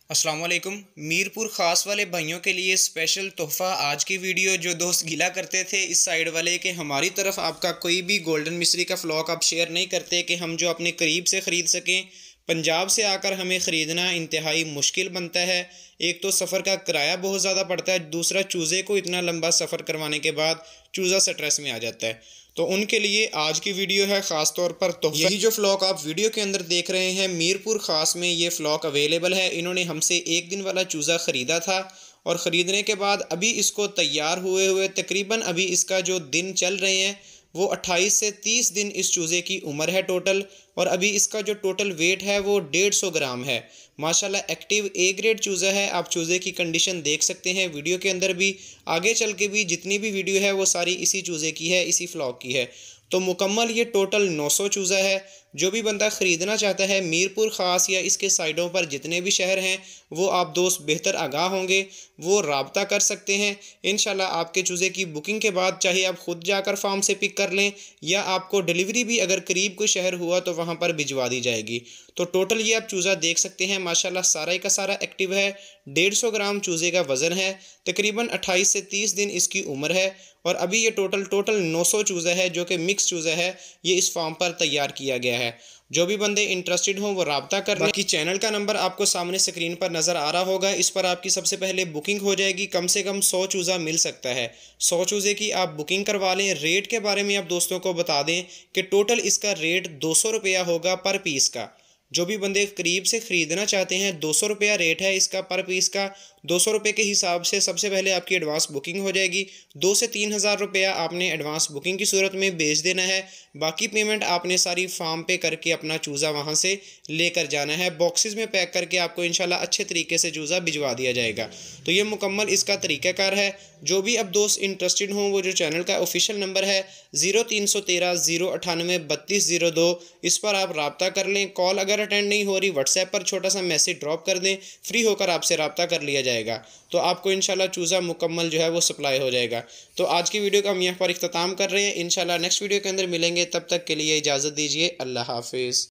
अस्सलाम वालेकुम। मीरपुर ख़ास वाले भाइयों के लिए स्पेशल तोहफ़ा आज की वीडियो। जो दोस्त गिला करते थे इस साइड वाले कि हमारी तरफ आपका कोई भी गोल्डन मिस्री का फ़्लॉक आप शेयर नहीं करते कि हम जो अपने करीब से ख़रीद सकें, पंजाब से आकर हमें ख़रीदना इंतहाई मुश्किल बनता है। एक तो सफ़र का किराया बहुत ज़्यादा पड़ता है, दूसरा चूज़े को इतना लंबा सफ़र करवाने के बाद चूज़ा स्ट्रेस में आ जाता है। तो उनके लिए आज की वीडियो है ख़ास तौर पर। तो यही जो फ़्लॉक आप वीडियो के अंदर देख रहे हैं, मीरपुर ख़ास में ये फ़्लॉक अवेलेबल है। इन्होंने हमसे एक दिन वाला चूज़ा ख़रीदा था और ख़रीदने के बाद अभी इसको तैयार हुए हुए तकरीबन अभी इसका जो दिन चल रहे हैं वो 28 से 30 दिन इस चूज़े की उम्र है टोटल। और अभी इसका जो टोटल वेट है वो 150 ग्राम है। माशाल्लाह एक्टिव ए ग्रेड चूज़ा है। आप चूज़े की कंडीशन देख सकते हैं वीडियो के अंदर भी, आगे चल के भी जितनी भी वीडियो है वो सारी इसी चूज़े की है, इसी फ्लॉक की है। तो मुकम्मल ये टोटल 900 चूज़ा है। जो भी बंदा ख़रीदना चाहता है मीरपुर ख़ास या इसके साइडों पर जितने भी शहर हैं, वो आप दोस्त बेहतर आगाह होंगे, वो राब्ता कर सकते हैं। इंशाल्लाह आपके चूज़े की बुकिंग के बाद चाहे आप ख़ुद जाकर फार्म से पिक कर लें या आपको डिलीवरी भी अगर करीब कोई शहर हुआ तो वहाँ पर भिजवा दी जाएगी। तो टोटल ये आप चूज़ा देख सकते हैं, माशाल्लाह सारा का सारा एक्टिव है। 150 ग्राम चूज़े का वज़न है, तकरीबन 28 से 30 दिन इसकी उम्र है। और अभी ये टोटल 900 चूज़ा है जो कि मिक्स चूज़ा है। ये इस फार्म पर तैयार किया गया है। जो भी बंदे इंटरेस्टेड हों वो राब्ता कर लें। बाकी चैनल का नंबर आपको सामने स्क्रीन पर नज़र आ रहा होगा, इस पर आपकी सबसे पहले बुकिंग हो जाएगी। कम से कम 100 चूज़ा मिल सकता है। 100 चूज़े की आप बुकिंग करवा लें। रेट के बारे में आप दोस्तों को बता दें कि टोटल इसका रेट 200 रुपया होगा पर पीस का। जो भी बंदे करीब से ख़रीदना चाहते हैं 200 रुपया रेट है इसका पर पीस का। 200 रुपये के हिसाब से सबसे पहले आपकी एडवांस बुकिंग हो जाएगी। 2 से 3 हज़ार रुपया आपने एडवांस बुकिंग की सूरत में भेज देना है। बाकी पेमेंट आपने सारी फार्म पे करके अपना चूज़ा वहाँ से लेकर जाना है। बॉक्सेस में पैक करके आपको इंशाल्लाह अच्छे तरीके से चूज़ा भिजवा दिया जाएगा। तो ये मुकम्मल इसका तरीक़ाकार है। जो भी अब दोस्त इंटरेस्टेड हों वो जो चैनल का ऑफिशियल नंबर है 0313 098 3202, इस पर आप रब्ता कर लें। कॉल अगर अटेंड नहीं हो रही व्हाट्सएप पर छोटा सा मैसेज ड्रॉप कर दें, फ्री होकर आपसे रब्ता कर लिया जाएगा। तो आपको इंशाल्लाह चूज़ा मुकम्मल जो है वो सप्लाई हो जाएगा। तो आज की वीडियो का हम यहाँ पर इख्तिताम कर रहे हैं। इंशाल्लाह नेक्स्ट वीडियो के अंदर मिलेंगे, तब तक के लिए इजाज़त दीजिए। अल्लाह हाफिज़।